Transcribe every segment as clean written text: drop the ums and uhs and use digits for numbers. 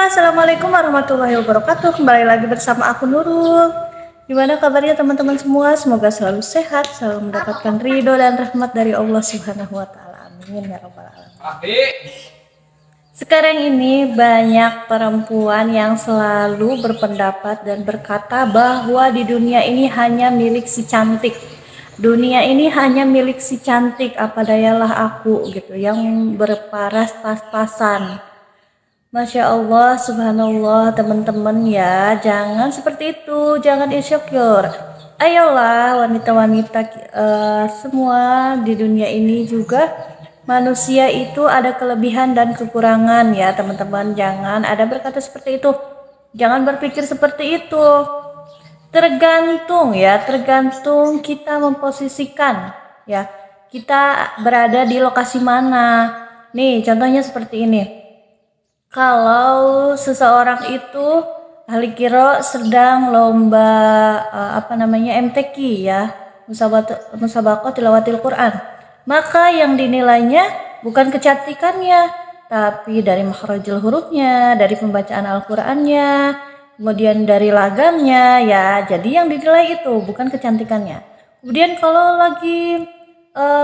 Assalamualaikum warahmatullahi wabarakatuh. Kembali lagi bersama aku Nurul. Gimana kabarnya teman-teman semua? Semoga selalu sehat, selalu mendapatkan ridho dan rahmat dari Allah Subhanahu wa taala. Amin ya rabbal alamin. Sekarang ini banyak perempuan yang selalu berpendapat dan berkata bahwa di dunia ini hanya milik si cantik. Dunia ini hanya milik si cantik, apa dayalah aku gitu, yang berparas pas-pasan. Masya Allah, subhanallah teman-teman ya, jangan seperti itu, jangan insecure. Ayolah wanita-wanita semua di dunia ini juga manusia itu ada kelebihan dan kekurangan ya teman-teman. Jangan ada berkata seperti itu, jangan berpikir seperti itu. Tergantung ya, tergantung kita memposisikan ya, kita berada di lokasi mana. Nih contohnya seperti ini. Kalau seseorang itu ahli qiro sedang lomba MTQ ya, musabaqah tilawatil Quran, maka yang dinilainya bukan kecantikannya, tapi dari makhrajul hurufnya, dari pembacaan Al-Qur'annya, kemudian dari lagamnya ya. Jadi yang dinilai itu bukan kecantikannya. Kemudian kalau lagi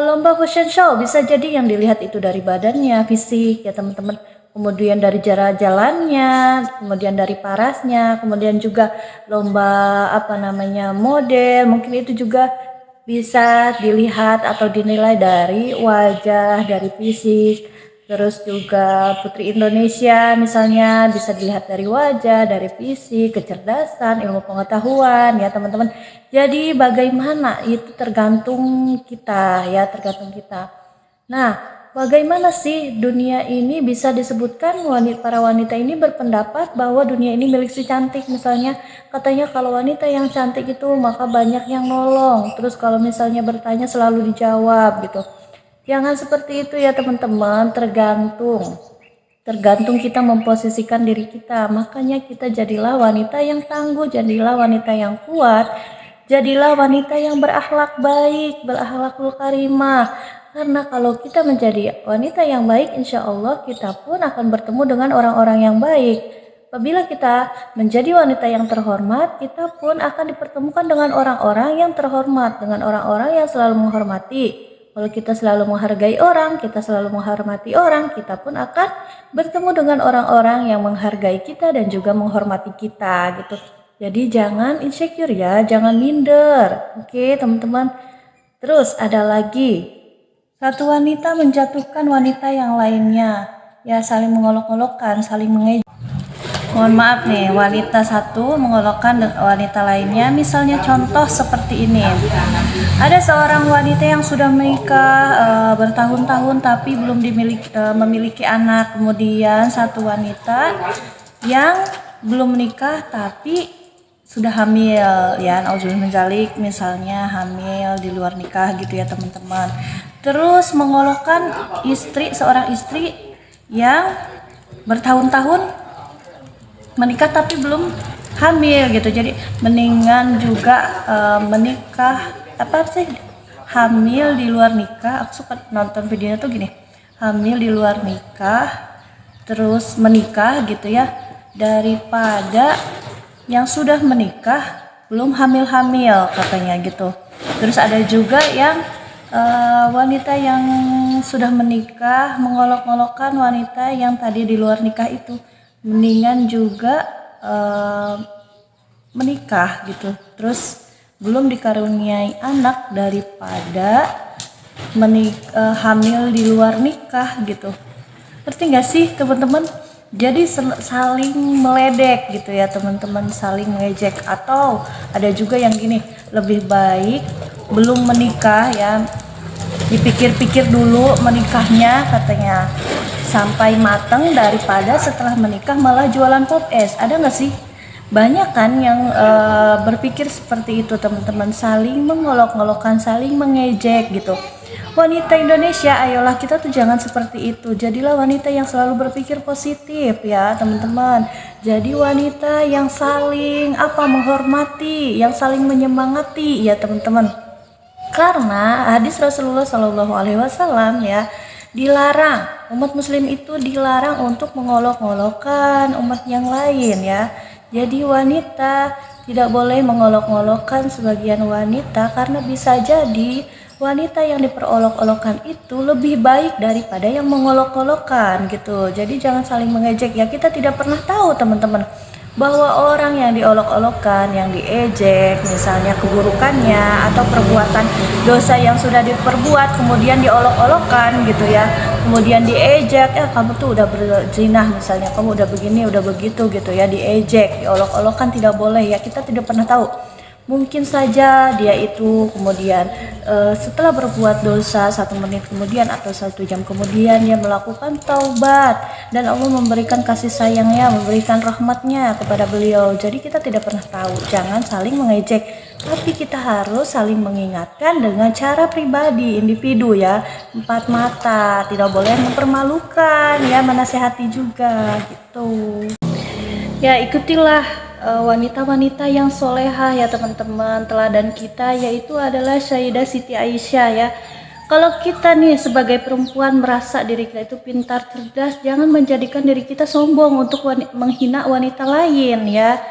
lomba fashion show, bisa jadi yang dilihat itu dari badannya, fisik ya teman-teman, kemudian dari jalannya, kemudian dari parasnya, kemudian juga lomba model, mungkin itu juga bisa dilihat atau dinilai dari wajah, dari fisik. Terus juga Putri Indonesia misalnya bisa dilihat dari wajah, dari fisik, kecerdasan, ilmu pengetahuan ya teman-teman. Jadi bagaimana itu tergantung kita ya, tergantung kita. Nah, bagaimana sih dunia ini bisa disebutkan para wanita ini berpendapat bahwa dunia ini milik si cantik? Misalnya katanya kalau wanita yang cantik itu maka banyak yang nolong. Terus kalau misalnya bertanya selalu dijawab gitu. Jangan seperti itu ya teman-teman, tergantung kita memposisikan diri kita. Makanya kita jadilah wanita yang tangguh, jadilah wanita yang kuat, jadilah wanita yang berakhlak baik, berakhlakul karimah. Karena kalau kita menjadi wanita yang baik, insya Allah kita pun akan bertemu dengan orang-orang yang baik. Apabila kita menjadi wanita yang terhormat, kita pun akan dipertemukan dengan orang-orang yang terhormat, dengan orang-orang yang selalu menghormati. Kalau kita selalu menghargai orang, kita selalu menghormati orang, kita pun akan bertemu dengan orang-orang yang menghargai kita dan juga menghormati kita gitu. Jadi jangan insecure ya, jangan minder. Oke, teman-teman. Terus ada lagi, satu wanita menjatuhkan wanita yang lainnya, ya saling mengolok-olokkan, saling mengejek. Mohon maaf nih, wanita satu mengolokkan wanita lainnya. Misalnya contoh seperti ini. Ada seorang wanita yang sudah menikah bertahun-tahun tapi belum memiliki anak. Kemudian satu wanita yang belum menikah tapi sudah hamil ya, nauzubillah min dzalik, misalnya hamil di luar nikah gitu ya teman-teman. Terus mengolokkan seorang istri yang bertahun-tahun menikah tapi belum hamil gitu. Jadi mendingan juga hamil di luar nikah. Aku suka nonton videonya tuh gini, hamil di luar nikah terus menikah gitu ya, daripada yang sudah menikah belum hamil-hamil katanya gitu. Terus ada juga yang wanita yang sudah menikah mengolok-olokkan wanita yang tadi di luar nikah itu. Mendingan juga menikah gitu, terus belum dikaruniai anak daripada hamil di luar nikah gitu. Ngerti gak sih teman-teman? Jadi saling meledek gitu ya teman-teman, saling mengejek. Atau ada juga yang gini, lebih baik belum menikah ya, dipikir-pikir dulu menikahnya katanya sampai matang daripada setelah menikah malah jualan pop es. Ada nggak sih? Banyak kan yang berpikir seperti itu teman-teman, saling mengolok-olokkan, saling mengejek gitu. Wanita Indonesia, ayolah kita tuh jangan seperti itu. Jadilah wanita yang selalu berpikir positif ya teman-teman. Jadi wanita yang saling menghormati, yang saling menyemangati ya teman-teman. Karena hadis Rasulullah Shallallahu Alaihi Wasallam ya, dilarang, umat muslim itu dilarang untuk mengolok-olokkan umat yang lain ya. Jadi wanita tidak boleh mengolok-olokkan sebagian wanita, karena bisa jadi wanita yang diperolok-olokkan itu lebih baik daripada yang mengolok-olokkan gitu. Jadi jangan saling mengejek ya. Kita tidak pernah tahu teman-teman bahwa orang yang diolok-olokkan, yang diejek, misalnya keburukannya atau perbuatan dosa yang sudah diperbuat kemudian diolok-olokkan gitu ya, kemudian diejek, ya kamu tuh udah berzina misalnya, kamu udah begini udah begitu gitu ya, diejek, diolok-olokkan, tidak boleh ya. Kita tidak pernah tahu, mungkin saja dia itu kemudian setelah berbuat dosa 1 menit kemudian atau 1 jam kemudian dia melakukan taubat dan Allah memberikan kasih sayangnya, memberikan rahmatnya kepada beliau. Jadi kita tidak pernah tahu, jangan saling mengejek, tapi kita harus saling mengingatkan dengan cara pribadi, individu ya, empat mata, tidak boleh mempermalukan ya, menasehati juga gitu ya. Ikutilah wanita-wanita yang solehah ya teman-teman. Teladan kita yaitu adalah Sayyidah Siti Aisyah ya. Kalau kita nih sebagai perempuan merasa diri kita itu pintar, cerdas, jangan menjadikan diri kita sombong untuk menghina wanita lain ya.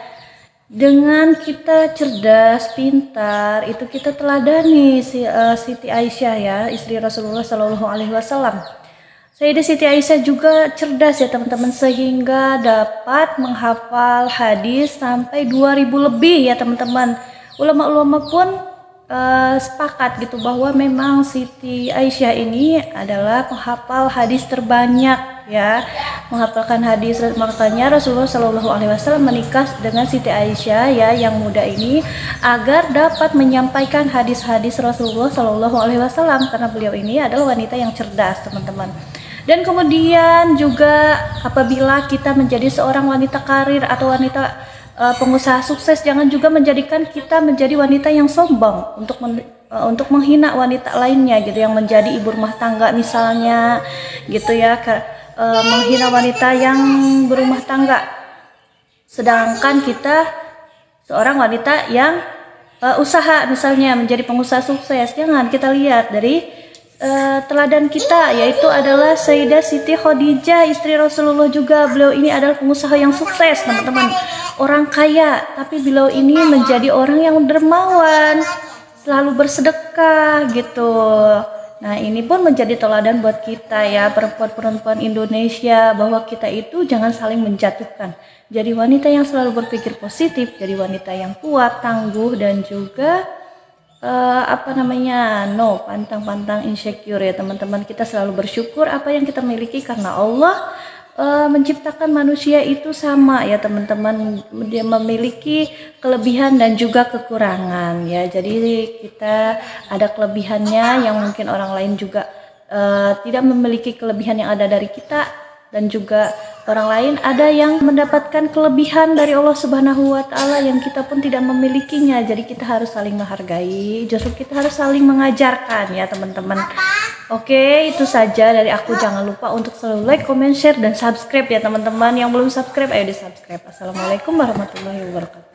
Dengan kita cerdas, pintar, itu kita teladani Siti Aisyah ya, istri Rasulullah Shallallahu Alaihi Wasallam. Sayyidah Siti Aisyah juga cerdas ya teman-teman, sehingga dapat menghafal hadis sampai 2000 lebih ya teman-teman. Ulama-ulama pun sepakat gitu bahwa memang Siti Aisyah ini adalah penghafal hadis terbanyak ya, menghafalkan hadis. Makanya Rasulullah Shallallahu Alaihi Wasallam menikah dengan Siti Aisyah ya yang muda ini agar dapat menyampaikan hadis-hadis Rasulullah Shallallahu Alaihi Wasallam, karena beliau ini adalah wanita yang cerdas teman-teman. Dan kemudian juga apabila kita menjadi seorang wanita karir atau wanita pengusaha sukses, jangan juga menjadikan kita menjadi wanita yang sombong untuk menghina wanita lainnya gitu, yang menjadi ibu rumah tangga misalnya gitu ya, menghina wanita yang berumah tangga, sedangkan kita seorang wanita yang usaha misalnya menjadi pengusaha sukses. Jangan, kita lihat dari teladan kita yaitu adalah Sayyidah Siti Khadijah, istri Rasulullah juga. Beliau ini adalah pengusaha yang sukses teman-teman, orang kaya, tapi beliau ini menjadi orang yang dermawan, selalu bersedekah gitu. Nah ini pun menjadi teladan buat kita ya, perempuan-perempuan Indonesia, bahwa kita itu jangan saling menjatuhkan. Jadi wanita yang selalu berpikir positif, jadi wanita yang kuat, tangguh, dan juga no pantang-pantang insecure ya teman-teman. Kita selalu bersyukur apa yang kita miliki, karena Allah menciptakan manusia itu sama ya teman-teman, dia memiliki kelebihan dan juga kekurangan ya. Jadi kita ada kelebihannya yang mungkin orang lain juga tidak memiliki kelebihan yang ada dari kita, dan juga orang lain ada yang mendapatkan kelebihan dari Allah Subhanahu wa Ta'ala yang kita pun tidak memilikinya. Jadi kita harus saling menghargai, justru kita harus saling mengajarkan ya teman-teman. Oke, itu saja dari aku. Jangan lupa untuk selalu like, comment, share, dan subscribe ya teman-teman. Yang belum subscribe, ayo di subscribe. Assalamualaikum warahmatullahi wabarakatuh.